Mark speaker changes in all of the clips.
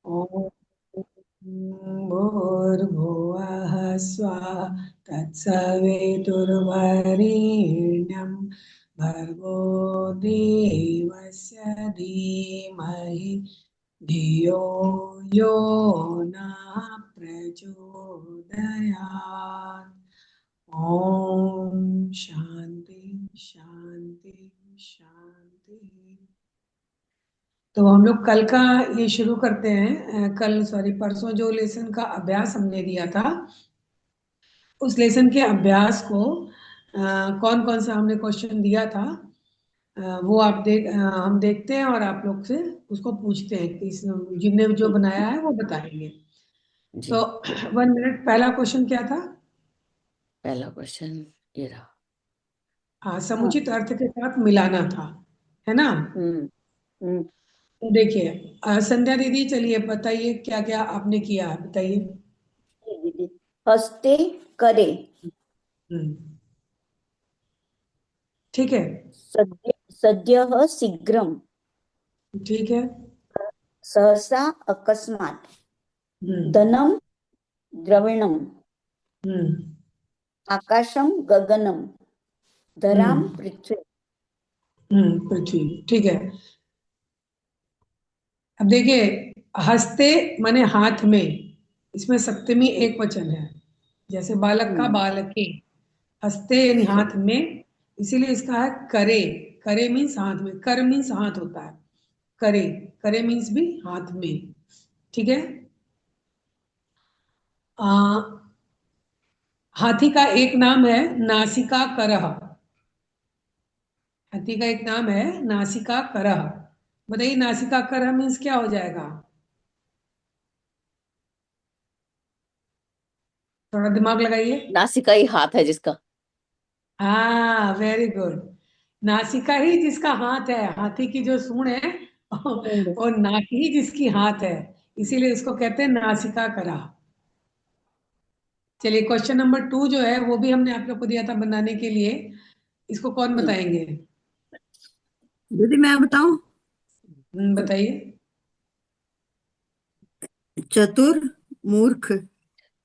Speaker 1: ॐ भूर्भुवः स्वः तत्सवितुर्वरेण्यं भर्गो देवस्य धीमहि धियो यो नः प्रचोदयात्। ओम शांति शांति शांति। तो हम लोग कल का ये शुरू करते हैं। कल सॉरी परसों जो लेसन का अभ्यास हमने दिया था, उस लेसन के अभ्यास को कौन कौन सा हमने क्वेश्चन दिया था, वो हम देखते हैं और आप लोग से उसको पूछते हैं कि जिनने जो
Speaker 2: जी
Speaker 1: बनाया है वो बताएंगे।
Speaker 2: जी।
Speaker 1: तो 1 मिनट, पहला क्वेश्चन क्या था?
Speaker 2: पहला क्वेश्चन ये रहा।
Speaker 1: हाँ,
Speaker 2: हाँ।
Speaker 1: समुचित अर्थ के साथ मिलाना था, है ना?
Speaker 2: हम्म। हम्म।
Speaker 1: तो देखिए, संध्या दीदी चलिए बताइए क्या क्या आपने किया है, बताइए।
Speaker 2: ये दीदी, हस्ते करे,
Speaker 1: हम्म, ठीक है।
Speaker 2: सद्यः शीघ्रम,
Speaker 1: ठीक है।
Speaker 2: सहसा अकस्मात्,
Speaker 1: हम्म।
Speaker 2: धनम द्रविणम,
Speaker 1: हम्म।
Speaker 2: आकाशम गगनम, धराम
Speaker 1: हम्म।
Speaker 2: पृथ्वी।
Speaker 1: पृथ्वी, ठीक है। अब देखिए, हस्ते माने हाथ में, इसमें सप्तमी एक वचन है। जैसे बालक का
Speaker 2: हम्म।
Speaker 1: बालके, हस्ते यानी हाथ में, इसीलिए इसका है करे। करे मीन्स हाथ में, कर मीन्स हाथ होता है। करे, करे मीन्स भी हाथ में, ठीक है। आ, हाथी का एक नाम है नासिका करह। हाथी का एक नाम है नासिका करह। बताइए नासिका करह मीन्स क्या हो जाएगा? थोड़ा दिमाग लगाइए।
Speaker 2: नासिका ही हाथ है जिसका।
Speaker 1: हाँ, वेरी गुड। नासिका ही जिसका हाथ है, हाथी की जो सूंड है
Speaker 2: हम्म।
Speaker 1: और नाक ही जिसकी हाथ है, इसीलिए इसको कहते हैं नासिका करा। चलिए, क्वेश्चन नंबर 2 जो है वो भी हमने आप लोग को दिया था बनाने के लिए। इसको कौन बताएंगे?
Speaker 3: दीदी मैं बताऊं।
Speaker 1: बताइए।
Speaker 3: चतुर मूर्ख।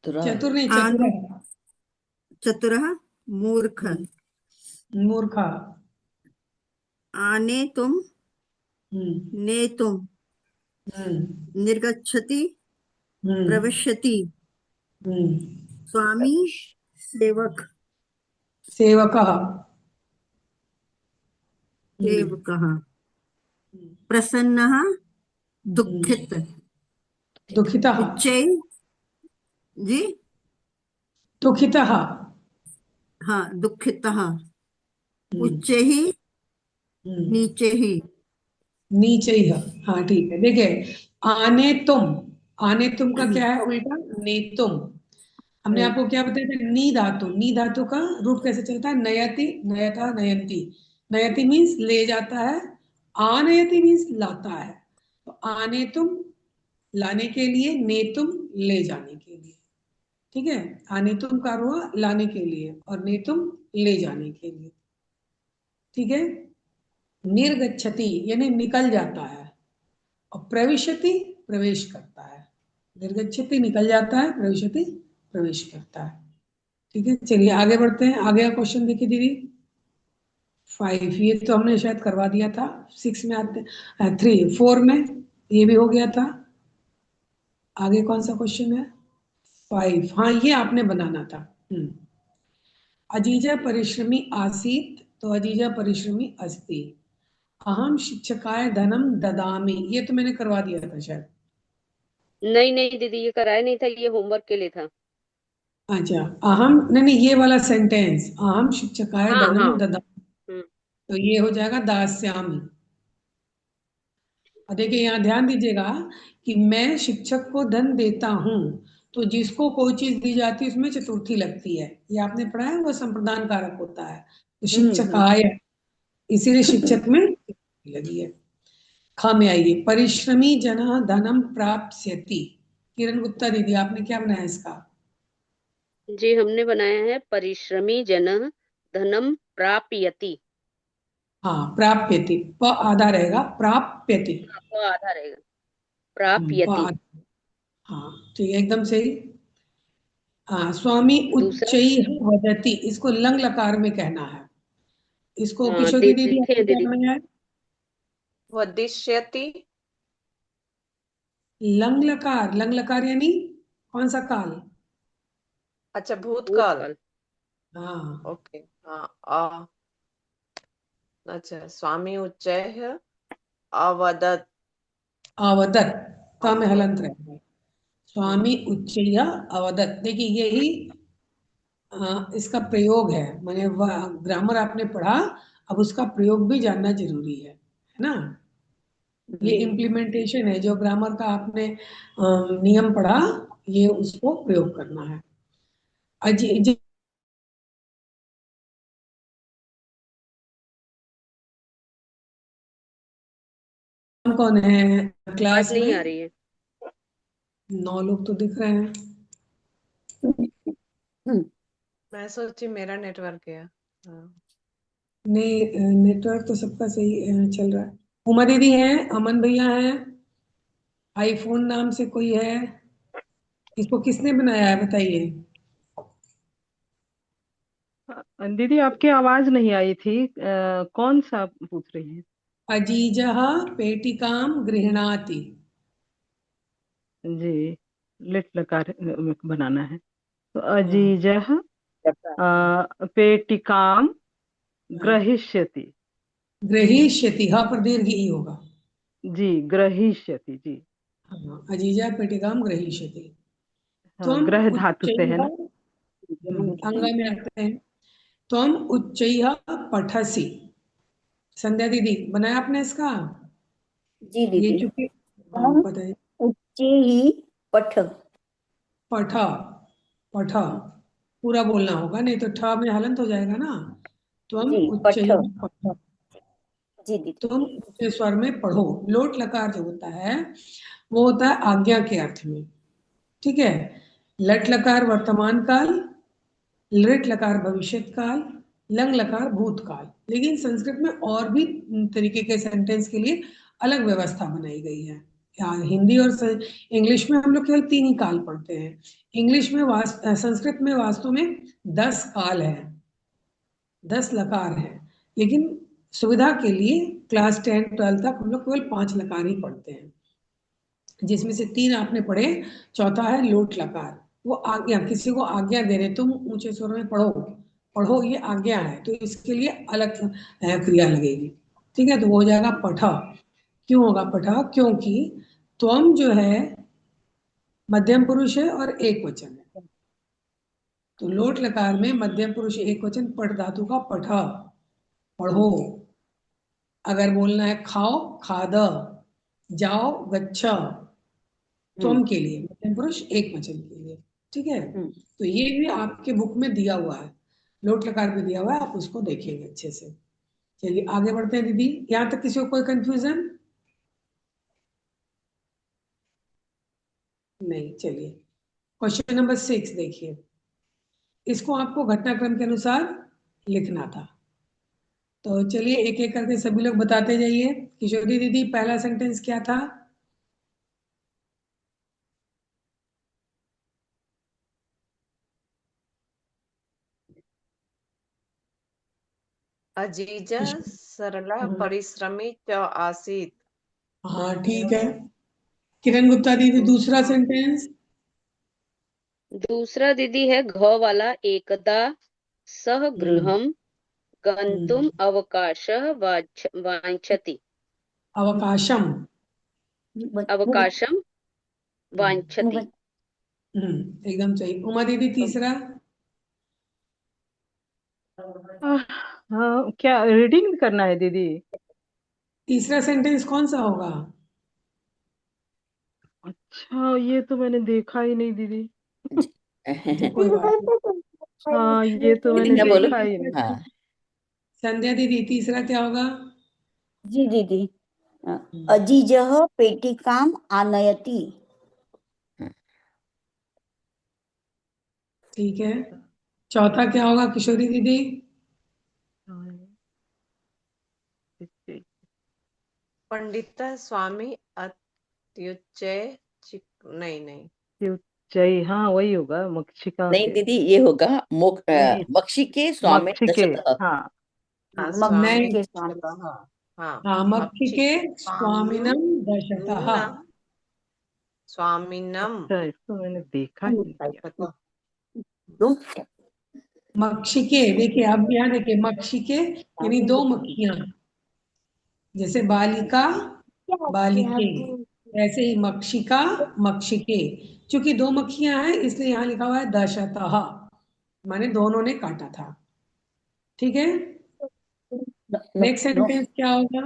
Speaker 2: तुरा।
Speaker 1: चतुर नहीं, चतुर
Speaker 3: आने,
Speaker 1: है।
Speaker 3: चतुरः मूर्ख।
Speaker 1: मूर्खा।
Speaker 3: आने तुम,
Speaker 1: हम्म।
Speaker 3: नेतुम,
Speaker 1: हम्म।
Speaker 3: निर्गच्छति,
Speaker 1: हम्म।
Speaker 3: प्रविशति।
Speaker 1: हम्म।
Speaker 3: स्वामी, सेवक।
Speaker 1: सेवकः। हम्म।
Speaker 3: सेवकः। प्रसन्नः, दुःखित।
Speaker 1: हम्म। दुखितः।
Speaker 3: उच्चै, जी,
Speaker 1: दुखितः।
Speaker 3: हाँ दुःखितः।
Speaker 1: हम्म।
Speaker 3: उच्चैः,
Speaker 1: हम्म।
Speaker 3: नीचैः।
Speaker 1: नीचे ही है। हाँ ठीक है, देखिए, आने तुम, आने तुम का क्या है उल्टा? ने तुम। हमने
Speaker 2: हम्म।
Speaker 1: आपको क्या बताया था? नी धातु, नी धातु का रूप कैसे चलता है? नयति, नयता, नयंती। नयति मीन्स ले जाता है, आनयति मीन्स लाता है। तो आने तुम लाने के लिए, ने तुम ले जाने के लिए, ठीक है। आने तुम का हुआ लाने के लिए और ने तुम ले जाने के लिए, ठीक है। निर्गच्छति यानी निकल जाता है, और प्रविशति प्रवेश करता है। निर्गच्छति निकल जाता है, प्रविशति प्रवेश करता है, ठीक है। चलिए आगे बढ़ते हैं। आगे का क्वेश्चन देखिए दीदी। 5 ये तो हमने शायद करवा दिया था। 6 में आते हैं, 3 4 में ये भी हो गया था। आगे कौन सा क्वेश्चन है? 5, हाँ ये आपने बनाना था। अजीजा परिश्रमी आसीत तो अजीजा परिश्रमी अस्ति। अहम शिक्षकाय धनम ददामी, ये तो मैंने करवा दिया था शायद।
Speaker 4: नहीं नहीं दीदी, ये कराया नहीं था, ये होमवर्क के लिए था।
Speaker 1: अच्छा, अहम नहीं नहीं, ये वाला सेंटेंस, अहम शिक्षकाय
Speaker 4: हाँ हाँ।
Speaker 1: धनम ददा,
Speaker 4: हम्म।
Speaker 1: तो ये हो जाएगा दास्यामी। और देखिए यहाँ ध्यान दीजिएगा कि मैं शिक्षक को धन देता हूँ, तो जिसको कोई चीज दी जाती है उसमें चतुर्थी लगती है, ये आपने पढ़ा है, वो संप्रदान कारक होता है। तो
Speaker 2: हम्म।
Speaker 1: शिक्षकाय, इसीलिए शिक्षक में चतुर्थी लगी है। खा में आइए, परिश्रमी जना धनम प्राप्स्यति। किरण गुप्ता दीदी आपने क्या बनाया इसका?
Speaker 4: जी, हमने बनाया है परिश्रमी जन धनम प्रापयति।
Speaker 1: हाँ, प्राप्यति, प आधा रहेगा, प्राप्यति।
Speaker 4: आपको आधा रहेगा। प्राप्यति।
Speaker 1: हाँ ठीक है, एकदम सही। हाँ, स्वामी
Speaker 4: दूसरा
Speaker 1: उच्चैः वदति, इसको लंग लकार में कहना है। इसको किशोरी दीदी
Speaker 4: देखे
Speaker 1: आपको
Speaker 4: हैं
Speaker 1: क्या
Speaker 4: दीदी।
Speaker 1: में है?
Speaker 5: वदिष्यति।
Speaker 1: लंग लकार यानी कौन सा काल?
Speaker 5: अच्छा, भूतकाल।
Speaker 4: भूतकाल।
Speaker 1: हाँ,
Speaker 5: ओके। हाँ अच्छा, स्वामी उच्चैः अवदत्।
Speaker 1: अवदत्, ता में
Speaker 5: ओके।
Speaker 1: हलंत रहेगा। स्वामी उच्चैः अवदत्, देखिए यही इसका प्रयोग है। मैंने ग्रामर आपने पढ़ा, अब उसका प्रयोग भी जानना जरूरी है ना। ये इम्प्लीमेंटेशन है, जो ग्रामर का आपने नियम पढ़ा, ये उसको प्रयोग करना है। अजी कौन है
Speaker 4: आवाज
Speaker 1: क्लास
Speaker 4: नहीं आ
Speaker 1: में?
Speaker 4: रही है।
Speaker 1: 9 लोग तो दिख रहे हैं।
Speaker 5: मैं सोची मेरा नेटवर्क है। हाँ।
Speaker 1: नहीं, नेटवर्क तो सबका सही चल रहा है। उमा दीदी हैं, अमन भैया हैं, आईफोन नाम से कोई है, इसको किसने बनाया है बताइए?
Speaker 6: दीदी आपकी आवाज नहीं आई थी, कौन सा पूछ रही है?
Speaker 1: अजीजः पेटिकां गृह्णाति।
Speaker 6: जी, लिट लकार बनाना है। तो
Speaker 1: हाँ,
Speaker 6: अजीजः पेटिकाम
Speaker 1: हाँ।
Speaker 6: ग्रहिष्यति।
Speaker 1: गृहीष्यति, हाँ पर दीर्घ ई होगा।
Speaker 6: जी, ग्रहिष्यति जी।
Speaker 1: हाँ, अजीजा पेटिकां गृहीष्यति।
Speaker 6: हाँ,
Speaker 1: त्वम
Speaker 6: ग्रह धातु से है
Speaker 1: उच्चैः,
Speaker 6: ना।
Speaker 1: अंग में आते हैं। त्वम उच्चैः पठसि। संध्या दीदी बनाया आपने इसका?
Speaker 2: जी
Speaker 1: ये
Speaker 2: दीदी।
Speaker 1: चूंकि, हाँ
Speaker 2: हम
Speaker 1: बताइए।
Speaker 2: उच्चे ही पठ।
Speaker 1: पठ, पठ पूरा बोलना होगा, नहीं तो ठ में हलंत हो जाएगा ना। त्वम
Speaker 2: जी पठ।
Speaker 1: उच्चैः पठ,
Speaker 2: जी दीदी।
Speaker 1: तुम ऊंचे स्वर में पढ़ो। लोट लकार जो होता है वो होता है आज्ञा के अर्थ में, ठीक है। लट लकार वर्तमान काल, लृट लकार भविष्यत काल, लंग लकार भूतकाल। लेकिन संस्कृत में और भी तरीके के सेंटेंस के लिए अलग व्यवस्था बनाई गई है। हिंदी और इंग्लिश में हम लोग केवल 3 ही काल पढ़ते हैं। इंग्लिश में संस्कृत में वास्तव में 10 काल है, 10 लकार है। लेकिन सुविधा के लिए क्लास 10-12 तक हम लोग केवल 5 लकार ही पढ़ते हैं, जिसमें से 3 आपने पढ़े, चौथा है लोट लकार। वो आज्ञा, किसी को आज्ञा दे रहे तुम ऊंचे स्वर में पढ़ो, पढ़ो ये आज्ञा है, तो इसके लिए अलग क्रिया लगेगी, ठीक है। तो वो हो जाएगा पठा। क्यों होगा पठा? क्योंकि त्वम जो है मध्यम पुरुष है और एक वचन है। तो लोट लकार में मध्यम पुरुष एक वचन पठ धातु का पठा, पढ़ो। अगर बोलना है खाओ, खाद, जाओ, गच्छा, त्वम के लिए मध्यम पुरुष एक वचन के लिए, ठीक है। तो ये भी आपके बुक में दिया हुआ है, लोट लकार भी दिया हुआ है, आप उसको देखेंगे अच्छे से। चलिए आगे बढ़ते हैं दीदी। यहाँ तक किसी को कोई कंफ्यूजन? नहीं, चलिए क्वेश्चन नंबर 6 देखिए। इसको आपको घटनाक्रम के अनुसार लिखना था, तो चलिए एक एक करके सभी लोग बताते जाइए। किशोरी दीदी पहला सेंटेंस क्या था?
Speaker 5: अजीजा सरला परिश्रमी च आसीत्।
Speaker 1: हाँ ठीक है। किरण गुप्ता दीदी दूसरा सेंटेंस?
Speaker 4: दूसरा दीदी है घ वाला, एकदा सह गृहम गंतुम अवकाशः वांछति।
Speaker 1: अवकाशम।
Speaker 4: अवकाशम वांछति।
Speaker 1: एकदम सही। उमा दीदी तीसरा?
Speaker 6: हाँ, क्या रीडिंग करना है दीदी?
Speaker 1: तीसरा सेंटेंस कौन सा होगा?
Speaker 6: अच्छा, ये तो मैंने देखा ही नहीं दीदी।
Speaker 1: तो कोई बात नहीं।
Speaker 6: हाँ, ये तो मैंने
Speaker 2: क्या बोलो?
Speaker 6: देखा ही नहीं।
Speaker 2: हाँ
Speaker 1: संध्या दीदी तीसरा क्या होगा?
Speaker 2: जी दीदी। अजीजः पेटिकाम आनयति।
Speaker 1: ठीक है। चौथा क्या होगा किशोरी दीदी?
Speaker 5: पंडित स्वामी अत्युच्चय नहीं नहीं
Speaker 6: त्युच्चै, हाँ वही होगा, मक्षिका
Speaker 7: नहीं
Speaker 6: के।
Speaker 7: दीदी, ये होगा
Speaker 6: नहीं,
Speaker 7: मक्षी के स्वामी
Speaker 6: मक्षिके,
Speaker 7: दशतः।
Speaker 6: हाँ।
Speaker 5: हाँ
Speaker 2: मक्षी
Speaker 5: स्वामी
Speaker 1: नहीं,
Speaker 2: के स्वामी।
Speaker 5: दशतः हाँ
Speaker 1: हाँ,
Speaker 5: मक्षी
Speaker 1: मक्षिके
Speaker 5: स्वामिनम
Speaker 1: स्वामिनम दशतः।
Speaker 5: स्वामिनम
Speaker 6: अच्छा, इसको मैंने देखा ही नहीं है।
Speaker 5: दशतः
Speaker 2: तुम
Speaker 1: मक्षिके, देखिए अब यहाँ देखिए, मक्षिके यानी दो मक्खियां, जैसे बालिका बालिके, ऐसे ही मक्षिका मक्षिके। चूंकि दो मक्खियां हैं इसलिए यहाँ लिखा हुआ है दशतः, माने दोनों ने काटा था। ठीक है, नेक्स्ट
Speaker 2: नो,
Speaker 1: सेंटेंस क्या होगा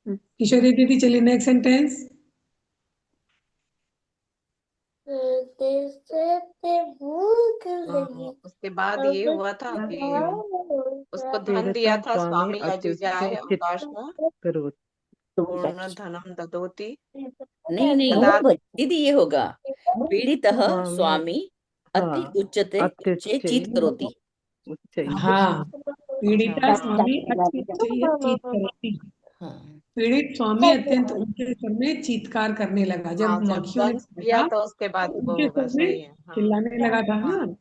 Speaker 1: किशोरी दीदी? चलिए नेक्स्ट सेंटेंस।
Speaker 5: उसके बाद ये हुआ था कि उसको धन दिया
Speaker 6: पीड़ितं
Speaker 5: था
Speaker 6: स्वामी
Speaker 5: स्वामी
Speaker 6: अत्युच्चै
Speaker 5: अजुजाय
Speaker 6: चित्
Speaker 5: अवकाश में
Speaker 6: करोति।
Speaker 5: पूर्ण धनम ददोति
Speaker 7: नहीं नहीं
Speaker 5: ददाति
Speaker 7: दीदी, ये होगा पीड़ितः
Speaker 6: स्वामी,
Speaker 7: स्वामी अति
Speaker 6: हाँ,
Speaker 7: उच्चते
Speaker 6: अत्युच्चै
Speaker 7: चेत करोति।
Speaker 6: उच्चै।
Speaker 1: हाँ, पीड़िता
Speaker 6: हाँ,
Speaker 1: स्वामी अत्युच्चैः चीत्करोति।
Speaker 7: हाँ
Speaker 1: पीड़ित स्वामी अत्यंत ऊंचे स्वर में चीत्कार करने लगा।
Speaker 5: हाँ
Speaker 1: जब
Speaker 5: जब
Speaker 1: मक्खियों ने
Speaker 5: दंश दिया
Speaker 1: काटा
Speaker 5: तो उसके
Speaker 1: तो
Speaker 5: बाद वो
Speaker 1: ऊंचे
Speaker 5: होगा
Speaker 1: स्वर में
Speaker 5: सही है हाँ
Speaker 1: चिल्लाने लगा था
Speaker 5: हाँ
Speaker 1: ना,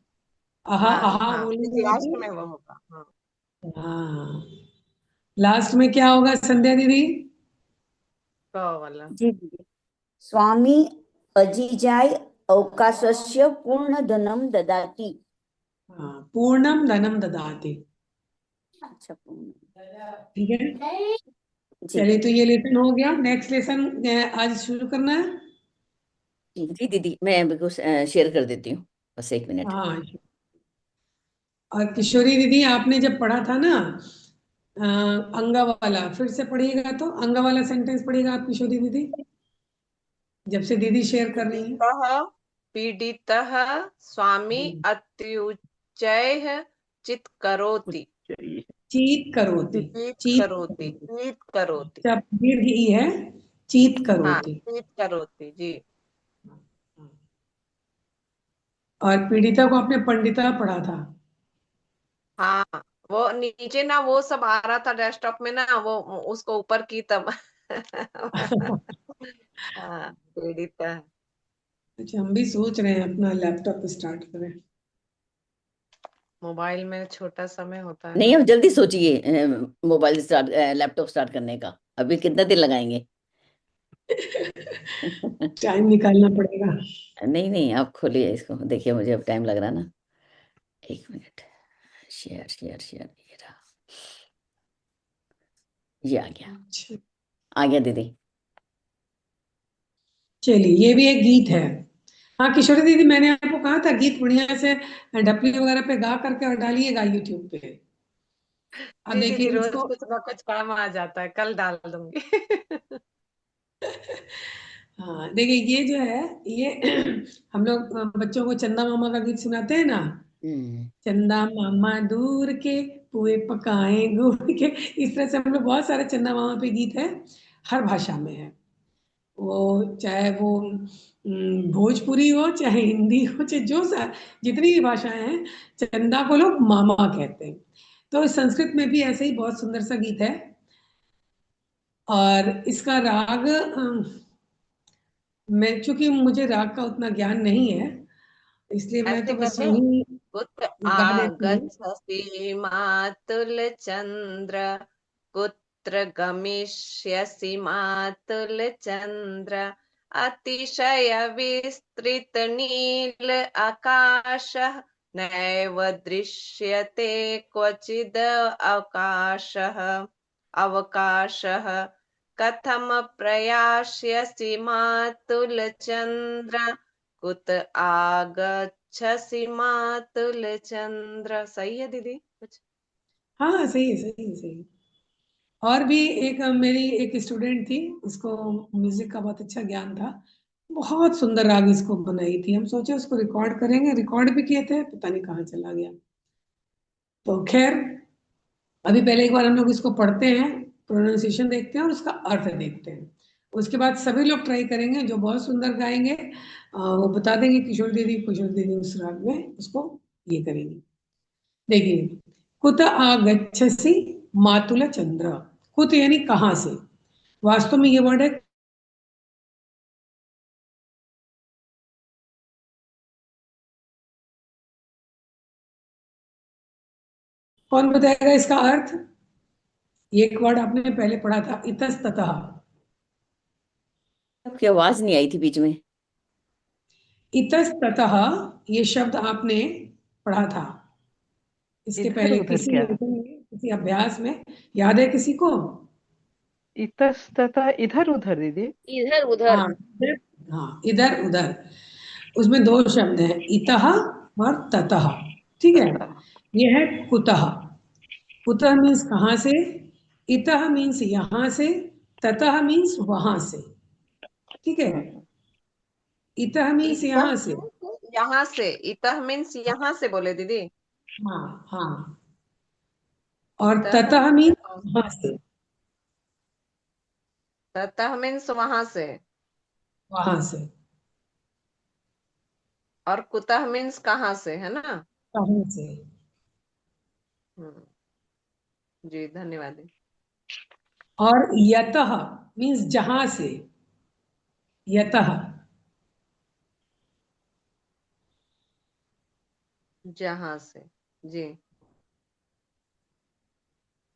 Speaker 1: आहा
Speaker 5: हाँ
Speaker 1: आहा
Speaker 5: हाँ
Speaker 1: बोलने
Speaker 5: इस
Speaker 1: लगा
Speaker 5: लास्ट
Speaker 1: था।
Speaker 5: में वो होगा हाँ
Speaker 1: हाँ, लास्ट में क्या होगा संध्या दीदी?
Speaker 5: क वाला
Speaker 2: जी दीदी। स्वामी अजिजाय अवकाशस्य पूर्णधनं ददाति।
Speaker 1: हाँ, पूर्णम धनम ददाति।
Speaker 2: अच्छा,
Speaker 1: ठीक है,
Speaker 2: जी
Speaker 1: चलिए तो ये लेसन हो गया। नेक्स्ट लेसन आज शुरू करना है।
Speaker 7: जी दीदी, मैं अभी को शेयर कर देती हूँ, बस 1 मिनट।
Speaker 1: हाँ, और किशोरी दीदी आपने जब पढ़ा था ना अंगा वाला, फिर से पढ़िएगा, तो अंगा वाला सेंटेंस पढ़िएगा आप किशोरी दीदी, जब से दीदी शेयर कर रही हैं।
Speaker 5: पीडितः स्वामी अत्युच्चैः चित्करोति
Speaker 6: उच्चै।
Speaker 1: चीत करोति,
Speaker 5: चीत
Speaker 1: चीत
Speaker 5: करोति
Speaker 1: करोति।
Speaker 5: चीत करोति
Speaker 1: जब दीर्घ ई है, चीत
Speaker 5: हाँ
Speaker 1: करोति।
Speaker 5: चीत करोति जी
Speaker 1: और पीड़िता को आपने पंडिता पढ़ा था।
Speaker 5: हाँ वो नीचे ना वो सब आ रहा था डेस्कटॉप में ना वो उसको ऊपर की तब हाँ पीड़िता
Speaker 1: अच्छा, हम भी सोच रहे हैं अपना लैपटॉप स्टार्ट करें।
Speaker 5: मोबाइल में छोटा समय होता है
Speaker 7: नहीं,
Speaker 5: ना
Speaker 7: अब जल्दी सोचिए मोबाइल स्टार्ट लैपटॉप स्टार्ट करने का, अभी कितना दिन लगाएंगे?
Speaker 1: टाइम निकालना पड़ेगा।
Speaker 7: नहीं नहीं, आप खोलिए इसको, देखिए मुझे अब टाइम लग रहा ना। 1 मिनट, शेयर शेयर शेयर, ये रहा, ये आ गया,
Speaker 1: अच्छा,
Speaker 7: आ गया दीदी।
Speaker 1: चलिए ये भी एक गीत है। हाँ किशोरी दीदी, मैंने आपको कहा था गीत बढ़िया से ढपली वगैरह पे गा करके और डालिएगा यूट्यूब पे। अब
Speaker 5: जी
Speaker 1: देखिए
Speaker 5: दीदी रोज
Speaker 1: इसको,
Speaker 5: कुछ ना कुछ काम आ जाता है कल डाल दूंगी
Speaker 1: हाँ देखिए ये जो है ये हम लोग बच्चों को चंदा मामा का गीत सुनाते हैं ना,
Speaker 7: हम्म।
Speaker 1: चंदा मामा दूर के पुए पकाए गुड़ के, इस तरह से हम लोग बहुत सारे चंदा मामा पे गीत है, हर भाषा में है वो, चाहे वो भोजपुरी हो, चाहे हिंदी हो, चाहे जो सा जितनी भी भाषाएं हैं, चंदा को लोग मामा कहते हैं। तो संस्कृत में भी ऐसे ही बहुत सुंदर सा गीत है। और इसका राग मैं, चूंकि मुझे राग का उतना ज्ञान नहीं है, इसलिए मैं
Speaker 5: ऐसे
Speaker 1: तो बस
Speaker 5: करते
Speaker 1: यूं ही
Speaker 5: कुत
Speaker 1: गा देती हूँ।
Speaker 5: आगच्छसि मातुल चंद्र कुत्र गमिष्यसि मातुल चंद्र अतिशय विस्तृत नील आकाशः नैव दृश्यते क्वचिद् अवकाशः अवकाशः कथम प्रयास्यसि मातुल चंद्र कुत आगच्छसि मातुल चंद्र सही है दीदी कुछ
Speaker 1: हाँ सही है, सही है, सही है। और भी एक मेरी एक स्टूडेंट थी, उसको म्यूजिक का बहुत अच्छा ज्ञान था, बहुत सुंदर राग इसको बनाई थी। हम सोचे उसको रिकॉर्ड करेंगे, रिकॉर्ड भी किए थे, पता नहीं कहाँ चला गया। तो खैर अभी पहले एक बार हम लोग इसको पढ़ते हैं, प्रोनाउंसिएशन देखते हैं और उसका अर्थ देखते हैं। उसके बाद सभी लोग ट्राई करेंगे, जो बहुत सुंदर गाएंगे वो बता देंगे किशोर दीदी उस राग में उसको ये करेंगे। देखिए, कुत आगच्छसि मातुल चंद्र, कुत यानी कहाँ से, वास्तव में ये वर्ड है कौन बताएगा इसका अर्थ? एक वर्ड आपने पहले पढ़ा था, इतस्ततः।
Speaker 7: आपकी आवाज नहीं आई थी बीच में।
Speaker 1: इतस्ततः ये शब्द आपने पढ़ा था इसके
Speaker 6: इधर
Speaker 1: पहले
Speaker 6: उधर
Speaker 1: किसी
Speaker 6: क्या?
Speaker 1: लेसन में, किसी अभ्यास में। याद है किसी को?
Speaker 6: इतस्ततः इधर उधर दीदी।
Speaker 4: इधर उधर।
Speaker 1: हाँ इधर, हाँ इधर उधर। उसमें दो शब्द हैं, इतः और ततः। ठीक है।
Speaker 6: ततः।
Speaker 1: ये है कुतः। कुतः मीन्स कहाँ से, इतः मीन्स यहाँ से, ततः मीन्स वहां से। ठीक है।
Speaker 6: हम्म।
Speaker 1: इतः मीन्स
Speaker 5: इतः
Speaker 1: यहाँ से।
Speaker 5: यहाँ से, इतः मीन्स यहाँ से बोले दीदी।
Speaker 1: हाँ हाँ। और
Speaker 5: इतः
Speaker 1: ततः मीन्स वहां से।
Speaker 5: ततः मीन्स वहां से।
Speaker 1: वहां से।
Speaker 5: और कुतः मीन्स कहाँ से, है ना।
Speaker 1: कहाँ से।
Speaker 5: हम्म, जी धन्यवाद।
Speaker 1: और यतः मीन्स जहां से। यतः।
Speaker 5: जहां से। जी।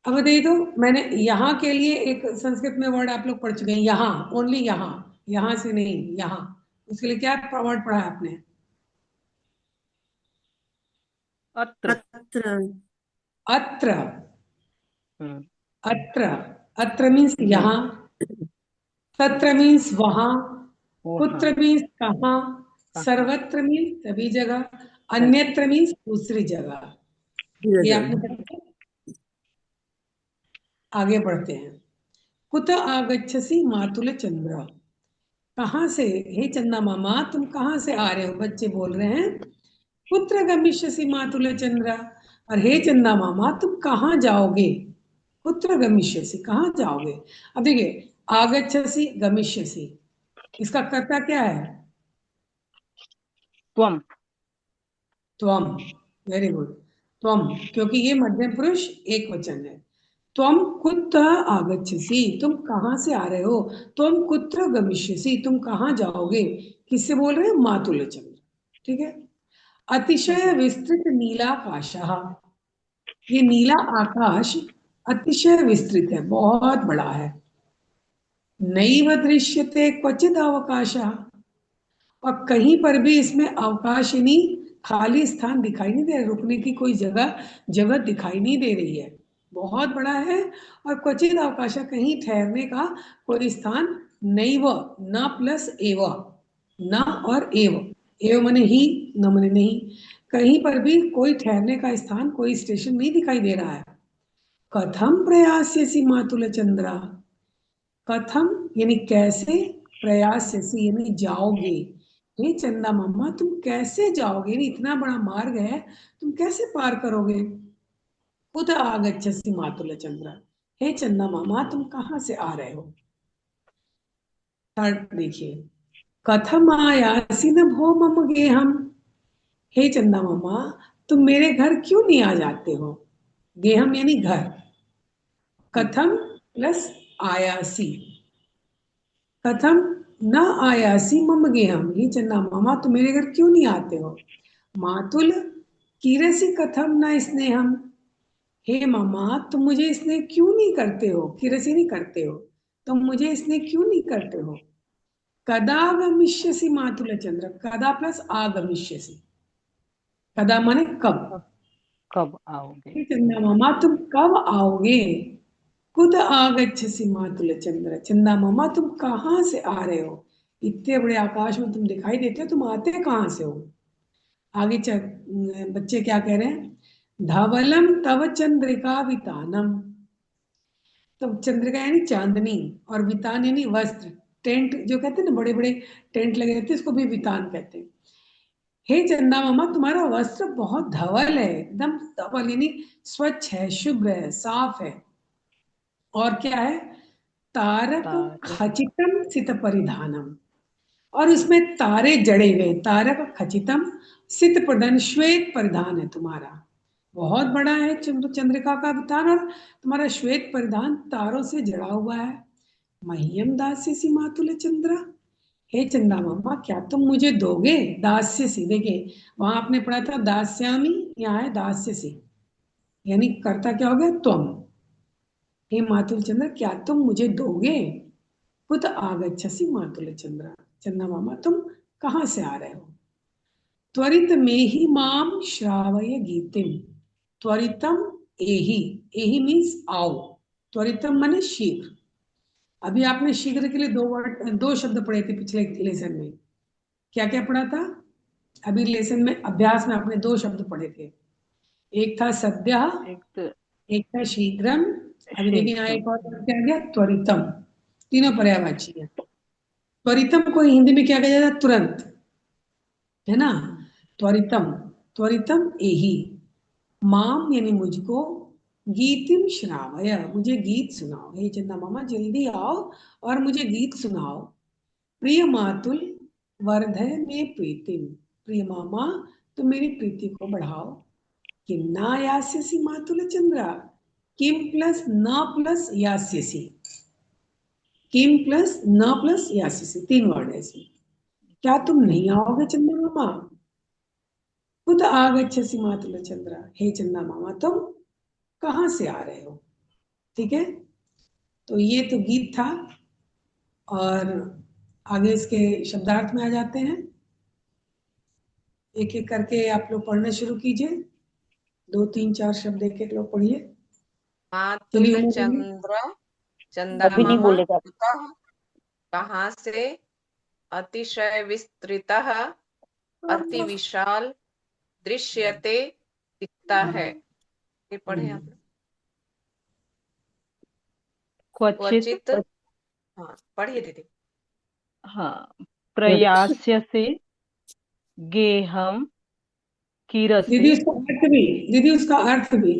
Speaker 1: अब दे दो, मैंने यहाँ के लिए एक संस्कृत में वर्ड आप लोग पढ़ चुके हैं, यहाँ, ओनली यहाँ, यहाँ से नहीं, यहाँ। उसके लिए क्या वर्ड पढ़ा है आपने?
Speaker 6: अत्र।
Speaker 3: अत्र।
Speaker 1: अत्र।
Speaker 6: हम्म।
Speaker 1: अत्र। अत्र मीन्स
Speaker 6: जी।
Speaker 1: यहाँ। तत्र मीन्स वहां।
Speaker 6: वहाँ।
Speaker 1: कुत्र मीन्स कहाँ।
Speaker 6: कहाँ।
Speaker 1: सर्वत्र मीन्स सभी जगह।
Speaker 6: सभी।
Speaker 1: अन्यत्र मीन्स दूसरी जगह। ये आपने पढ़ा था? आगे बढ़ते हैं। कुत आगच्छसि मातुल चंद्र। कहाँ से, हे चंदा मामा तुम कहाँ से आ रहे हो? बच्चे बोल रहे हैं। पुत्र गमिष्यसि मातुल चंद्र, और हे चंदा मामा तुम कहाँ जाओगे? पुत्र गमिष्यसि, कहाँ जाओगे? अब देखिए, आगच्छसि गमिष्यसि, इसका कर्ता क्या है?
Speaker 6: त्वम।
Speaker 1: त्वम। Very good. त्वम, क्योंकि ये मध्यम पुरुष एक वचन है। त्वम कुत्र आगच्छसि, तुम कहाँ से आ रहे हो? त्वम कुत्र गमिष्यसि, तुम कहाँ जाओगे? किससे बोल रहे हैं? मातुल चंद्र। ठीक है। अतिशय विस्तृत नीलाकाशः, ये नीला आकाश अतिशय विस्तृत है, बहुत बड़ा है। नैव दृश्यते क्वचिद अवकाशः, और कहीं पर भी इसमें अवकाश यानी खाली स्थान दिखाई नहीं दे रहा, रुकने की कोई जगह दिखाई नहीं दे रही है। बहुत बड़ा है। और क्वचित अवकाश, कहीं ठहरने का कोई स्थान नैव, न प्लस एव, न और एव मने ही, न मने नहीं। कहीं पर भी कोई ठहरने का स्थान, कोई स्टेशन नहीं दिखाई दे रहा है। कथम प्रयास्यसि मातुल चंद्रा, कथम यानी कैसे, प्रयास्यसि यानी जाओगे, हे चंदा मामा तुम कैसे जाओगे? यानी इतना बड़ा मार्ग है, तुम कैसे पार करोगे? कुत आगच्छसि मातुल चंद्र, हे चंदा मामा तुम कहाँ से आ रहे हो? थर्ड देखिए, कथम आयासि न भो मम गेहम, हे चंदा मामा तुम मेरे घर क्यों नहीं आ जाते हो? गेहम यानी घर। कथम प्लस आयासी, कथम न आयासी मम गेहम, हे चंदा मामा तुम मेरे घर क्यों नहीं आते हो? मातुल कीरसी कथम न स्नेहम, हे मामा तुम मुझे स्नेह क्यों नहीं करते हो? कीरसी नहीं करते हो, तुम मुझे स्नेह क्यों नहीं करते हो? कदा गमिष्यसि मातुल चंद्र, कदा प्लस आगमिष्यसि, कदा माने कब।
Speaker 6: कब आओगे?
Speaker 1: हे चंदा मामा तुम कब आओगे? कुत आगच्छसि मातुल चंद्र, चंदा मामा तुम कहाँ से आ रहे हो? इतने बड़े आकाश में तुम दिखाई देते हो, तुम आते कहाँ से हो? आगे बच्चे क्या कह रहे हैं? धवलम तव चंद्रिका वितानम, तो चंद्रिका यानी चांदनी, और वितान यानी वस्त्र। टेंट जो कहते हैं ना, बड़े बड़े टेंट लगे रहते हैं, इसको भी वितान कहते हैं। हे चंदा मामा तुम्हारा वस्त्र बहुत धवल है, एकदम धवल यानी स्वच्छ है, शुभ्र है, साफ है। और क्या है? तारक
Speaker 6: तारे।
Speaker 1: खचितम सित परिधानम, और उसमें तारे जड़े हुए। तारक खचितम सित परिधान, श्वेत परिधान है तुम्हारा, बहुत बड़ा है चंद्रिका का वितान, और तुम्हारा श्वेत परिधान तारों से जड़ा हुआ है। मह्यम दास्यसि मातुल चंद्रा, हे चंदा मामा क्या तुम मुझे दोगे? दास्यसि, देखिए वहां आपने पढ़ा था दास्यामी, यहाँ है दास्यसि। यानी कर्ता क्या हो गया, तुम। हे मातुल चंद्र, क्या तुम मुझे दोगे? कुत आगच्छसि मातुल चंद्र, चंदा मामा तुम कहाँ से आ रहे हो? त्वरित में ही माम श्रावय गीतिम। त्वरितम एहि, एहि मीन्स आओ, त्वरितम माने शीघ्र। अभी आपने शीघ्र के लिए दो शब्द पढ़े थे पिछले लेसन में। क्या क्या पढ़ा था? अभी लेसन में अभ्यास में आपने दो शब्द पढ़े थे, एक था सद्य,
Speaker 6: एक तो
Speaker 1: एक था शीघ्रम। अभी देखिए यहाँ
Speaker 6: शीघ्रम।
Speaker 1: एक और शब्द क्या आ गया, त्वरितम। तीनों पर्यायवाची है। त्वरितम को हिंदी में क्या कहा जाता है, तुरंत, है ना। त्वरितम, त्वरितम एहि, माम यानी मुझको, गीतिम श्रावय मुझे गीत सुनाओ। हे चंदा मामा जल्दी आओ और मुझे गीत सुनाओ। प्रिय मातुल वर्धय में प्रीतिम, प्रिय मामा तुम मेरी प्रीति को बढ़ाओ। किन्ना यास्यसि मातुल चंद्रा, किम प्लस न प्लस यास्यसि, किम प्लस न प्लस यास्यसि, तीन वर्ड है इसमें। क्या तुम नहीं आओगे चंदा मामा? खुद आगच्छसि मातुल चंद्रा, हे चंदा मामा तुम कहाँ से आ रहे हो? ठीक है, तो ये तो गीत था। और आगे इसके शब्दार्थ में आ जाते हैं। एक एक करके आप लोग पढ़ना शुरू कीजिए, 2 3 4 शब्द एक एक लोग पढ़िए। चलिए
Speaker 5: मातुल
Speaker 1: उमा दीदी।
Speaker 5: चंद्र, चंदा
Speaker 2: अभी नहीं
Speaker 5: मामा
Speaker 2: बोलेगा।
Speaker 5: कुतः, कहाँ से, अतिशय विस्तृतः, अति विशाल, दृश्यते, दिखता है। ये पढ़े आप लोग।
Speaker 6: क्वचित।
Speaker 5: क्वचित, हाँ पढ़िए दीदी।
Speaker 6: हाँ, प्रयास्य से गेहम कीरसे।
Speaker 1: दीदी उसका अर्थ भी, दीदी उसका अर्थ भी।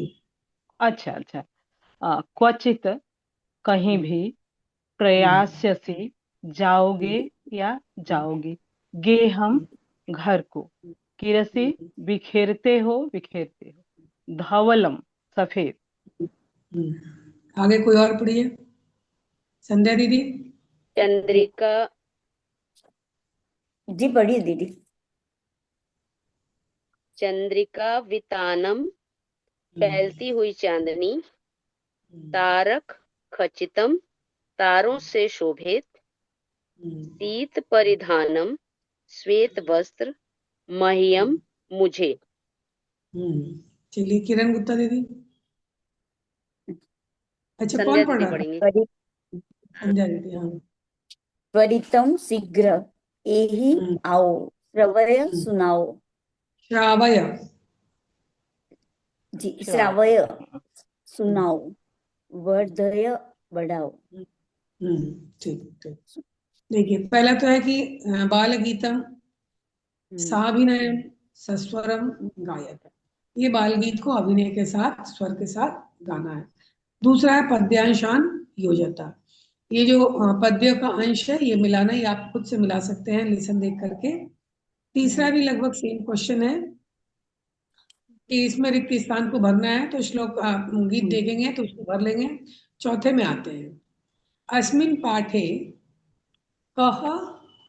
Speaker 6: अच्छा अच्छा। क्वचित कहीं भी, प्रयास्य से जाओगे या जाओगी, गेहम घर को, किरसी बिखेरते हो बिखेरते हो, धवलम सफेद।
Speaker 1: आगे कोई और पढ़िए, संध्या दीदी।
Speaker 4: चंद्रिका,
Speaker 2: जी पढ़िए दीदी।
Speaker 4: चंद्रिका वितानम, फैलती हुई चांदनी, तारक खचितम, तारों से शोभित, शीत परिधानम, श्वेत वस्त्र, मह्यम मुझे।
Speaker 1: चलिए किरण गुप्ता दीदी। अच्छा
Speaker 4: संध्या
Speaker 1: कौन पढ़
Speaker 4: दीदी
Speaker 1: रहा था?
Speaker 4: पढ़ेंगी।
Speaker 1: संध्या दीदी, हाँ।
Speaker 2: त्वरितम शीघ्र एहि
Speaker 1: हम्म,
Speaker 2: आओ, श्रवय सुनाओ।
Speaker 1: श्रावय।
Speaker 2: जी
Speaker 6: श्रावण।
Speaker 2: श्रावय सुनाओ, वर्धय बढ़ाओ।
Speaker 1: ठीक ठीक। देखिए पहला तो है कि बाल गीतम साभिनयम सस्वरम गायक, ये बाल गीत को अभिनय के साथ स्वर के साथ गाना है। दूसरा है पद्यांशान योजता, ये जो पद्य का अंश है ये मिलाना, ये आप खुद से मिला सकते हैं लेसन देख करके। तीसरा भी लगभग सेम क्वेश्चन है कि इसमें रिक्त स्थान को भरना है, तो श्लोक गीत देखेंगे तो उसको भर लेंगे। चौथे में आते हैं, अस्मिन पाठे कह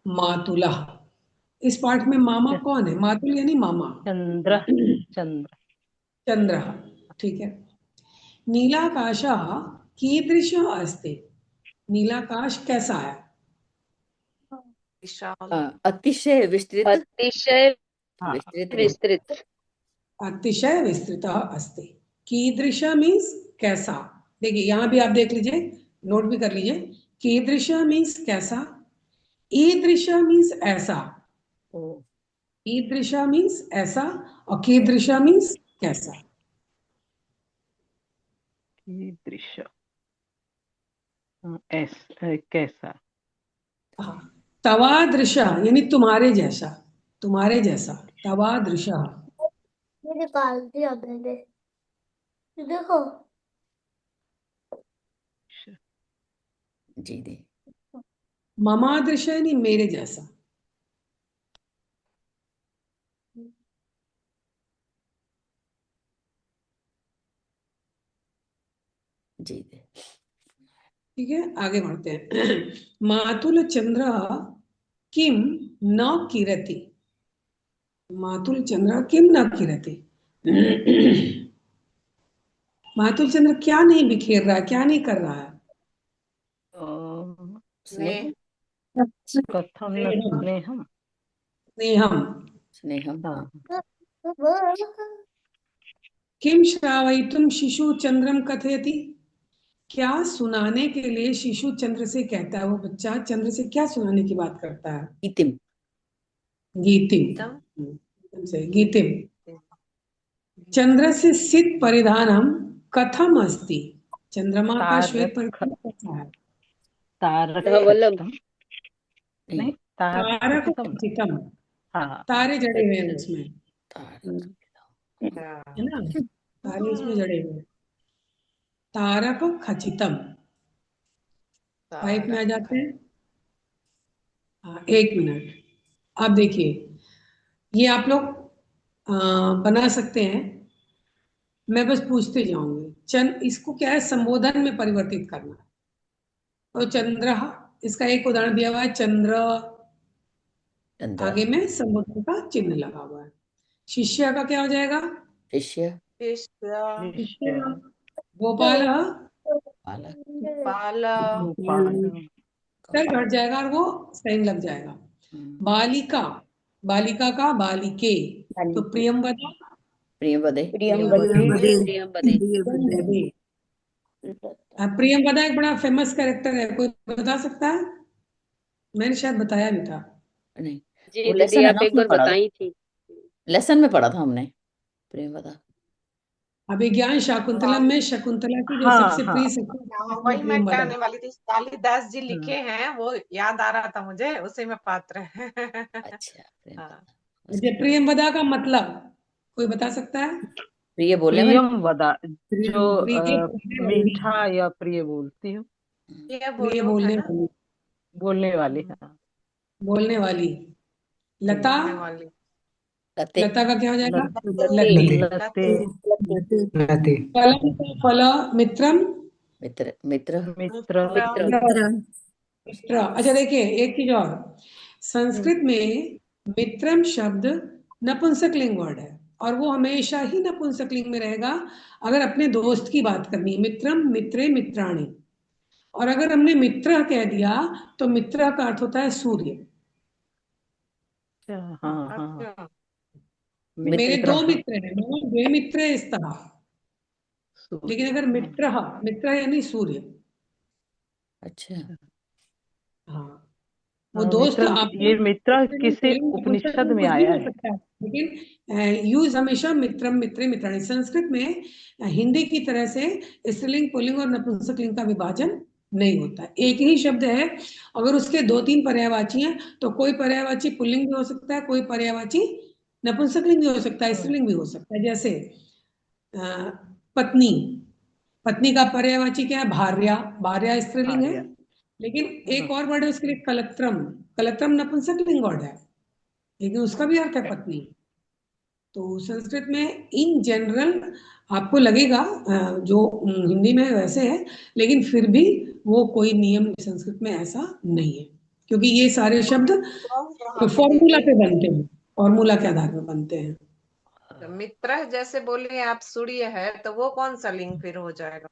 Speaker 1: मातुला। इस पाठ में मामा कौन है? मातुल यानी मामा,
Speaker 6: चंद्र। चंद्र।
Speaker 1: चंद्र। ठीक है। नीलाकाश कीदृश अस्ति, नीलाकाश कैसा है?
Speaker 5: विशाल,
Speaker 7: अतिशय विस्तृत।
Speaker 4: अतिशय
Speaker 6: हाँ,
Speaker 7: विस्तृत नहीं।
Speaker 4: विस्तृत।
Speaker 1: अतिशय विस्तृत अस्ति। कीदृश मीन्स कैसा। देखिए यहाँ भी आप देख लीजिए, नोट भी कर लीजिए। कीदृश मीन्स कैसा, ईदृश मीन्स ऐसा, ईदृश मीन्स ऐसा, और कीदृश मीन्स कैसा।
Speaker 6: दृश्य। कैसा।
Speaker 1: हाँ, तवादृश यानी तुम्हारे जैसा, तुम्हारे जैसा, तवादृश।
Speaker 2: ये निकाल दिया मैंने, देखो।
Speaker 7: जी दी।
Speaker 1: ममादृश यानी मेरे जैसा।
Speaker 7: जी दी।
Speaker 1: ठीक है, आगे बढ़ते हैं। मातुल चंद्र किम न किरति, मातुल चंद्र किम न किरति। मातुल चंद्र क्या नहीं बिखेर रहा है, क्या नहीं कर रहा है?
Speaker 7: स्नेह
Speaker 6: कथम न स्नेहम।
Speaker 1: स्नेहम।
Speaker 7: स्नेहम
Speaker 6: हाँ
Speaker 1: किम श्रावयितुम शिशु चंद्रम कथयति? क्या सुनाने के लिए शिशु चंद्र से कहता है, वो बच्चा चंद्र से क्या सुनाने की बात करता है?
Speaker 7: गीतिम।
Speaker 1: गीतिम।
Speaker 5: गीतम।
Speaker 1: से गीतिम। चंद्र से सित परिधानम कथम अस्ति? चंद्रमा का श्वेत
Speaker 6: तारक
Speaker 1: परिधान कैसा है?
Speaker 6: तारक
Speaker 4: धवलम।
Speaker 6: खचितम।
Speaker 7: नहीं,
Speaker 6: नहीं, तारक
Speaker 1: तारक
Speaker 6: खचितम।
Speaker 1: खचितम।
Speaker 6: हाँ
Speaker 1: तारे जड़े हुए हैं
Speaker 4: अच्छा
Speaker 1: उसमें,
Speaker 7: तारक।
Speaker 1: है ना? तारे उसमें जड़े हुए हैं। तारक खचितम। पाइप में आ जाते हैं। हाँ, 1 मिनट। आप देखिए, ये आप लोग बना सकते हैं, मैं बस पूछते जाऊंगी। चंद, इसको क्या है, संबोधन में परिवर्तित करना है। तो चंद्र, इसका एक उदाहरण दिया हुआ है, चंद्र,
Speaker 7: चंद्र।
Speaker 1: आगे में संबोधन का चिन्ह लगा हुआ है। शिष्य का क्या हो जाएगा?
Speaker 7: शिष्य।
Speaker 5: शिष्य।
Speaker 6: शिष्य
Speaker 1: गोपाल
Speaker 7: बालक।
Speaker 5: बाल।
Speaker 6: गोपाल
Speaker 1: सर घट जाएगा और वो साइन लग जाएगा। बालिका, बालिका का बालिके, तो प्रियंवदा,
Speaker 7: प्रियवदे।
Speaker 2: प्रियंवदे।
Speaker 3: प्रियंवदे।
Speaker 1: प्रियंवदे। प्रियंवदा एक बड़ा फेमस कैरेक्टर है, कोई बता सकता है? मैंने शायद बताया भी था।
Speaker 7: नहीं,
Speaker 4: जी
Speaker 7: वो
Speaker 4: दीदी
Speaker 7: लेसन है
Speaker 4: आप
Speaker 7: ना,
Speaker 4: एक
Speaker 7: उसमें
Speaker 4: बार
Speaker 7: पढ़ा था।
Speaker 4: बताई थी।
Speaker 7: लेसन में पढ़ा था हमने प्रियवदा।
Speaker 1: अभिज्ञान शाकुंतलम में शकुंतला की जो
Speaker 6: हाँ
Speaker 1: सबसे
Speaker 6: हाँ
Speaker 1: प्रिय
Speaker 5: हाँ,
Speaker 1: सखी
Speaker 5: वही मैं
Speaker 1: प्रियंवदा।
Speaker 5: कहने वाली थी, कालिदास जी लिखे
Speaker 6: हाँ।
Speaker 5: हैं, वो याद आ रहा था मुझे, उसी में पात्र है।
Speaker 7: अच्छा, प्रियवदा।
Speaker 5: हाँ।
Speaker 7: उसका
Speaker 1: प्रियंवदा का मतलब कोई बता सकता है?
Speaker 7: प्रिय बोलने वाली।
Speaker 6: प्रियम वदा, जो
Speaker 1: प्रिय बोलने वाली,
Speaker 6: मीठा या प्रिय बोलती हो,
Speaker 5: ये
Speaker 1: प्रिय
Speaker 5: बोलो है
Speaker 1: बोलने
Speaker 5: ना,
Speaker 1: वाली,
Speaker 6: बोलने वाली। हाँ
Speaker 1: बोलने वाली। लता,
Speaker 5: बोलने वाली।
Speaker 7: लते।
Speaker 1: लता का क्या हो जाएगा?
Speaker 6: लते
Speaker 1: लते।
Speaker 6: लते
Speaker 3: लते।
Speaker 1: फलम का फल, मित्रम,
Speaker 7: मित्र। मित्र।
Speaker 6: मित्र।
Speaker 5: मित्र।
Speaker 1: मित्र। अच्छा देखिए, एक चीज और, संस्कृत में मित्रम शब्द नपुंसकलिंग वर्ड है, और वो हमेशा ही नपुंसकलिंग में रहेगा अगर अपने दोस्त की बात करनी है। मित्रम, मित्रे, मित्राणि। और अगर हमने मित्र कह दिया तो मित्र का अर्थ होता है सूर्य।
Speaker 6: हाँ हाँ हाँ।
Speaker 5: अच्छा।
Speaker 1: मेरे
Speaker 7: मित्र।
Speaker 1: 2 मित्र हैं, मम द्वे मित्रे स्तः। लेकिन अगर
Speaker 6: हाँ।
Speaker 1: मित्र, मित्र यानी सूर्य।
Speaker 7: अच्छा।
Speaker 1: हाँ, वो
Speaker 6: हाँ,
Speaker 1: दोस्त
Speaker 6: मित्र,
Speaker 1: आपका
Speaker 6: ये मित्र किसी
Speaker 1: पुल्लिंग
Speaker 6: उपनिषद
Speaker 1: नपुंसकलिंग
Speaker 6: में
Speaker 1: कुछ भी
Speaker 6: आया
Speaker 1: हो
Speaker 6: है।
Speaker 1: सकता है, लेकिन यूज हमेशा मित्रम, मित्रे, मित्राणि। संस्कृत में हिंदी की तरह से स्त्रीलिंग, पुल्लिंग और नपुंसकलिंग का विभाजन नहीं होता। एक ही शब्द है, अगर उसके 2-3 पर्यायवाची हैं तो कोई पर्यायवाची पुल्लिंग भी हो सकता है, कोई पर्यायवाची नपुंसकलिंग भी हो सकता है, स्त्रीलिंग भी हो सकता है। जैसे पत्नी, पत्नी का पर्यायवाची क्या है? भार्या। भार्या स्त्रीलिंग है।
Speaker 6: आर्या।
Speaker 1: लेकिन
Speaker 6: हाँ
Speaker 1: एक और वर्ड है उसके लिए, कलत्रम। कलत्रम नपुंसकलिंग वर्ड है, लेकिन उसका भी अर्थ है पत्नी। तो संस्कृत में इन जनरल आपको लगेगा जो हिंदी में वैसे है, लेकिन फिर भी वो कोई नियम संस्कृत में ऐसा नहीं है, क्योंकि ये सारे शब्द
Speaker 5: यहाँ पे
Speaker 1: फॉर्मूला
Speaker 5: दीदी,
Speaker 1: पे बनते हैं, फॉर्मूला के आधार पर बनते हैं।
Speaker 5: तो मित्र जैसे बोले आप, सूर्य है, तो वो कौन सा लिंग फिर हो जाएगा?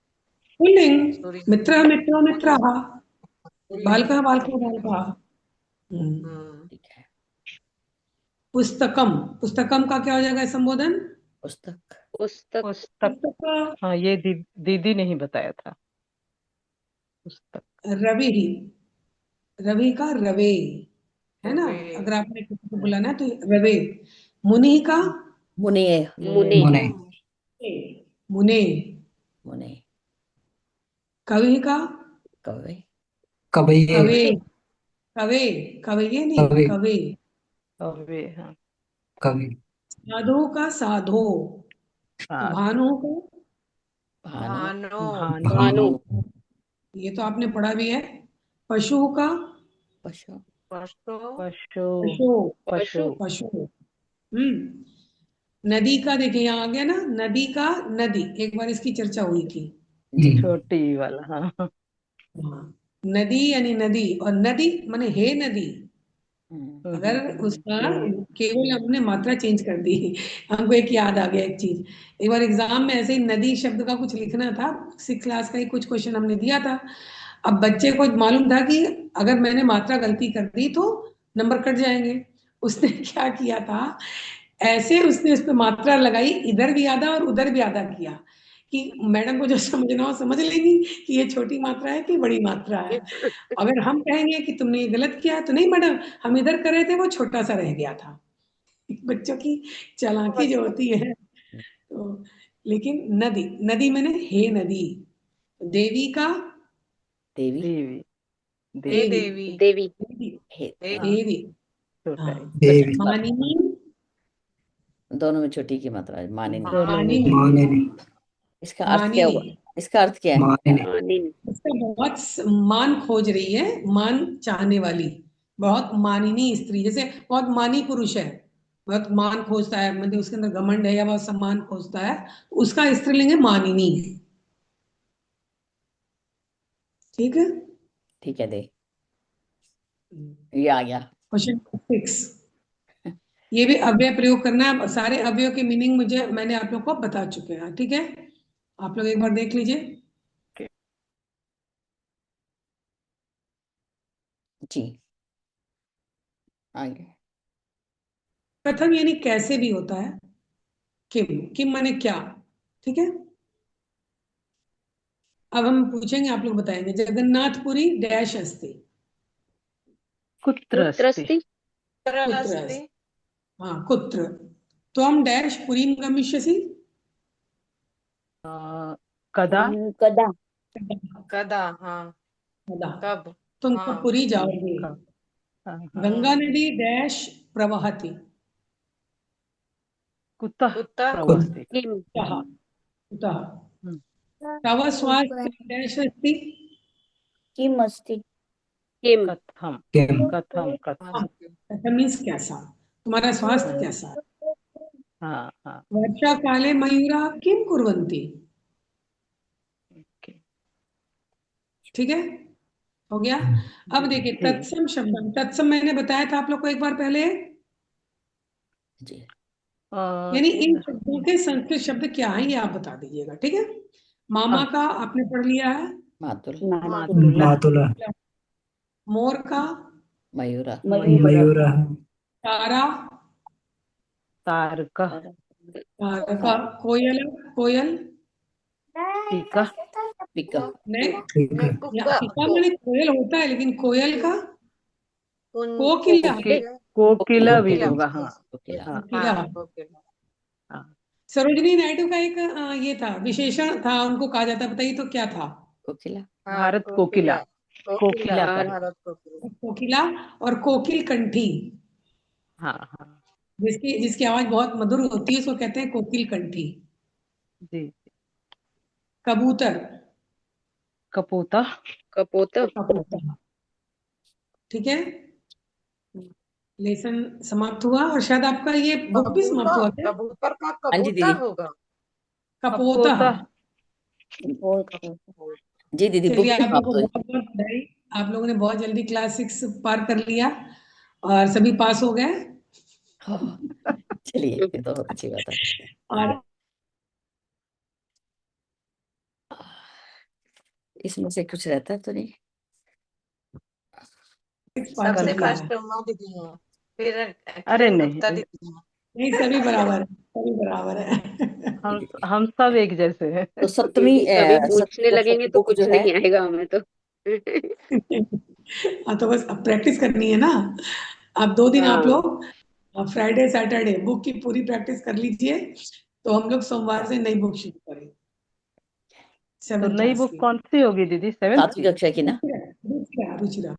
Speaker 1: पुल्लिंग,
Speaker 5: सूर्य।
Speaker 1: मित्र, मित्रो, मित्राः,
Speaker 5: पुल्लिंग।
Speaker 1: बालकः, बालको,
Speaker 5: ठीक है।
Speaker 1: बालकाः।
Speaker 5: हम्म।
Speaker 7: ठीक है।
Speaker 1: पुस्तकम, पुस्तकम का क्या हो जाएगा संबोधन?
Speaker 7: पुस्तक।
Speaker 4: पुस्तक।
Speaker 6: पुस्तक।
Speaker 1: पुस्तक।
Speaker 6: हाँ, ये दीदी ने ही बताया था। पुस्तक।
Speaker 1: रवि, रवि का रवे, है ना?
Speaker 5: वे।
Speaker 1: अगर आपने किसी को बुलाना है तो रवे। मुनि का
Speaker 7: मुने।
Speaker 4: मुने।
Speaker 3: मुने।
Speaker 1: मुने।
Speaker 7: मुने।
Speaker 1: कवि का
Speaker 7: कवि।
Speaker 3: कवये।
Speaker 1: कवे, कवे, कवये नहीं,
Speaker 3: कवि।
Speaker 1: कवे।
Speaker 6: कवि। हाँ
Speaker 3: कवि।
Speaker 1: साधु का साधो, तो
Speaker 6: हाँ।
Speaker 1: भानु का,
Speaker 7: भानु।
Speaker 5: भानु।
Speaker 6: भानु।
Speaker 4: भानु।
Speaker 3: भानु।
Speaker 1: ये तो आपने पढ़ा भी है। पशु का
Speaker 7: पशु।
Speaker 5: पशु।
Speaker 6: पशु।
Speaker 1: पशु,
Speaker 6: पशु।
Speaker 4: पशु।
Speaker 1: पशु। नदी का देखिए, यहाँ आ गया ना, नदी का नदी, एक बार इसकी चर्चा हुई थी।
Speaker 7: जी।
Speaker 6: छोटी वाला। हाँ
Speaker 1: हाँ, नदी यानी नदी, और नदी माने हे नदी, अगर उसका केवल हमने मात्रा चेंज कर दी। हमको एक याद आ गया एक चीज, एक बार एग्जाम में ऐसे ही नदी शब्द का कुछ लिखना था, 6 क्लास का ही कुछ क्वेश्चन हमने दिया था। अब बच्चे को मालूम था कि अगर मैंने मात्रा गलती कर दी तो नंबर कट जाएंगे। उसने क्या किया था, ऐसे उसने उस पर मात्रा लगाई, इधर भी आधा और उधर भी आधा किया कि मैडम को जो समझना हो समझ लेंगी कि ये छोटी मात्रा है कि बड़ी मात्रा है। अगर हम कहेंगे कि तुमने ये गलत किया तो नहीं मैडम, हम इधर कर रहे थे, वो छोटा सा रह गया था। बच्चों की चालाकी जो होती है। तो लेकिन नदी, नदी मैंने हे नदी, देवी का
Speaker 7: देवी
Speaker 6: देवी
Speaker 5: हे
Speaker 6: देवी
Speaker 5: देवी,
Speaker 4: देवी,
Speaker 7: हे
Speaker 5: हे
Speaker 6: हाँ,
Speaker 1: देवी।
Speaker 6: छोटा
Speaker 1: हाँ,
Speaker 6: ही
Speaker 3: देवी
Speaker 1: मानिनी,
Speaker 7: दोनों में छोटी की मात्रा है, माने नहीं।
Speaker 6: दोनों में
Speaker 1: मानिनी,
Speaker 3: मानिनी
Speaker 7: इसका अर्थ क्या हुआ?
Speaker 1: मानिनी।
Speaker 7: इसका अर्थ क्या है?
Speaker 3: मानिनी
Speaker 4: मानिन,
Speaker 1: उसका बहुत मान खोज रही है, मान चाहने वाली, बहुत मानिनी स्त्री, जैसे बहुत मानी पुरुष है, बहुत मान खोजता है, मतलब उसके अंदर घमंड है या बहुत सम्मान खोजता है, उसका स्त्रीलिंग है मानिनी। ठीक है।
Speaker 7: ठीक है, दे ये आ गया।
Speaker 1: क्वेश्चन 6, ये भी अव्यय प्रयोग करना है। सारे अव्ययों के मीनिंग मुझे मैंने आप लोग को बता चुके हैं, ठीक है, आप लोग एक बार देख लीजिए।
Speaker 7: जी आगे।
Speaker 1: कथम यानी कैसे भी होता है, किम, किम माने क्या, ठीक है। अब हम पूछेंगे, आप लोग बताएंगे, जगन्नाथपुरी डैश अस्ति,
Speaker 6: कुत्र अस्ति
Speaker 4: कुत्रस्ति,
Speaker 1: कुत्र
Speaker 5: अस्ति,
Speaker 1: अस्ति, हाँ कुत्र, त्वं डैश पुरीं गमिष्यसि,
Speaker 6: कदा
Speaker 2: कदा
Speaker 5: कदा, हाँ,
Speaker 1: कदा,
Speaker 5: कब,
Speaker 1: तुम कब
Speaker 5: हाँ,
Speaker 1: पुरी जाओगे।
Speaker 6: हाँ, हाँ,
Speaker 1: गंगा
Speaker 5: हाँ,
Speaker 1: नदी डैश प्रवहति,
Speaker 6: कुतः
Speaker 5: कुत्ता,
Speaker 6: प्रवहति
Speaker 4: किम,
Speaker 1: कुतः, कुतः।
Speaker 6: हम्म,
Speaker 1: तव स्वास्थ्य डैश अस्ति,
Speaker 2: किम अस्ति
Speaker 4: किम,
Speaker 6: कथम
Speaker 3: किम
Speaker 6: कथम
Speaker 5: हाँ,
Speaker 6: कथम
Speaker 1: ऐसा मीन्स कैसा, तुम्हारा स्वास्थ्य
Speaker 6: हाँ
Speaker 1: कैसा है।
Speaker 6: हाँ हाँ
Speaker 1: वर्षा काले मयूरा किम कुर्वन्ति,
Speaker 6: ओके
Speaker 1: ठीक है, हो गया। अब देखिए
Speaker 6: जी
Speaker 1: तत्सम शब्द, तत्सम मैंने बताया था आप लोग को एक बार पहले,
Speaker 7: जी
Speaker 1: यानी इन शब्दों के संस्कृत शब्द क्या है ये आप बता दीजिएगा, ठीक है। मामा का आपने पढ़ लिया है,
Speaker 7: मातुल,
Speaker 6: मातुला
Speaker 3: मातुला
Speaker 1: मोर का,
Speaker 7: मयूरा,
Speaker 2: मयूर
Speaker 3: मयूरः
Speaker 1: तारा,
Speaker 6: तारका
Speaker 1: तारका, कोयल, कोयल,
Speaker 6: टीका
Speaker 7: पिका,
Speaker 1: ने,
Speaker 3: ठीक है
Speaker 1: या पिका मैंने कोयल होता है, लेकिन कोयल का कोकिला,
Speaker 6: कोकिला
Speaker 5: कोकिला,
Speaker 6: कोकिला भी
Speaker 5: कोकिला,
Speaker 6: होगा हाँ
Speaker 7: कोकिला,
Speaker 6: हाँ
Speaker 1: कोकिला।
Speaker 5: हाँ, कोकिला,
Speaker 6: हाँ
Speaker 1: सरोजिनी नायडू का एक ये था, विशेषण था, उनको कहा जाता, बताइए तो क्या था।
Speaker 7: कोकिला,
Speaker 5: हाँ,
Speaker 6: भारत
Speaker 5: कोकिला,
Speaker 6: कोकिला
Speaker 5: कोकिला,
Speaker 6: कोकिला
Speaker 4: और
Speaker 6: कहे
Speaker 5: भारत कोकिला,
Speaker 1: कोकिला और कोकिल कंठी,
Speaker 6: हाँ हाँ
Speaker 1: जिसकी जिसकी आवाज बहुत मधुर होती है उसको कहते हैं कोकिल कंठी।
Speaker 6: जी
Speaker 1: कबूतर,
Speaker 6: कपोता
Speaker 4: कपोत,
Speaker 1: कबूतर, ठीक है। लेसन समाप्त हुआ, और शायद आपका ये बुक भी समाप्त हुआ
Speaker 5: कबूतर,
Speaker 1: क्या,
Speaker 5: कबूतर का
Speaker 7: हाँ जी
Speaker 5: कबूतर
Speaker 7: दीदी,
Speaker 5: होगा,
Speaker 1: कपोता।
Speaker 6: कपोता
Speaker 7: जी दीदी बुक
Speaker 1: चलिए
Speaker 7: भी
Speaker 1: आप लोगों
Speaker 7: समाप्त
Speaker 1: को
Speaker 7: हुई।
Speaker 1: बहुत बहुत बधाई, आप लोगों ने बहुत जल्दी क्लास 6 पार कर लिया और सभी पास हो गए।
Speaker 7: हाँ, चलिए ये तो बहुत अच्छी बात है।
Speaker 1: और
Speaker 7: इसमें से कुछ रहता तो नहीं?
Speaker 1: 6 पार कर
Speaker 5: सबसे
Speaker 6: कल
Speaker 1: लिया
Speaker 5: फर्स्ट
Speaker 1: है।
Speaker 5: उमा दीदी है, फिर
Speaker 6: अरे
Speaker 5: किरण गुप्ता
Speaker 6: नहीं
Speaker 5: दीदी है।
Speaker 1: नहीं, सभी बराबर है, सभी बराबर है।
Speaker 6: हम सब एक जैसे हैं
Speaker 7: तो सप्तमी
Speaker 4: सभी
Speaker 7: सप्तमी
Speaker 4: पूछने
Speaker 7: कक्षा
Speaker 4: लगेंगे
Speaker 7: की
Speaker 4: तो
Speaker 7: बुक
Speaker 4: कुछ
Speaker 7: जो है,
Speaker 4: नहीं आएगा हमें तो।
Speaker 1: हाँ तो बस अब प्रैक्टिस करनी है ना। अब 2 दिन आप
Speaker 4: हाँ,
Speaker 1: लोग फ्राइडे सैटरडे बुक की पूरी प्रैक्टिस कर लीजिए, तो हम लोग सोमवार से नई बुक शुरू करें,
Speaker 6: तो
Speaker 1: 7
Speaker 6: नई
Speaker 1: क्लास
Speaker 6: बुक
Speaker 1: की।
Speaker 6: कौन सी होगी दीदी 7th
Speaker 7: सातवीं
Speaker 6: की
Speaker 7: कक्षा की ना?
Speaker 1: रुचिरा, रुचिरा,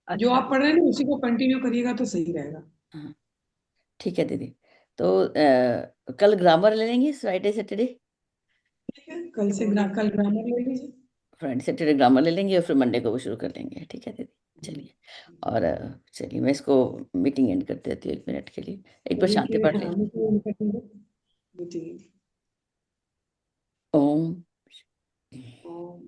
Speaker 1: जो
Speaker 6: अच्छा
Speaker 1: आप पढ़ रहे हैं ना उसी को कंटिन्यू करिएगा तो सही रहेगा।
Speaker 7: हाँ ठीक है दीदी। तो कल ग्रामर ले लेंगे, फ्राइडे सैटरडे,
Speaker 1: ठीक है, कल ग्रामर ले लीजिए।
Speaker 7: फ्राइडे सैटरडे ग्रामर ले लेंगे और फिर मंडे को वो शुरू कर लेंगे, ठीक है दीदी। चलिए, और चलिए मैं इसको मीटिंग एंड कर देती हूँ 1 मिनट के लिए, एक बार शांति पाठ ले।
Speaker 1: हाँ, मीटिंग।
Speaker 7: ओम
Speaker 1: ओम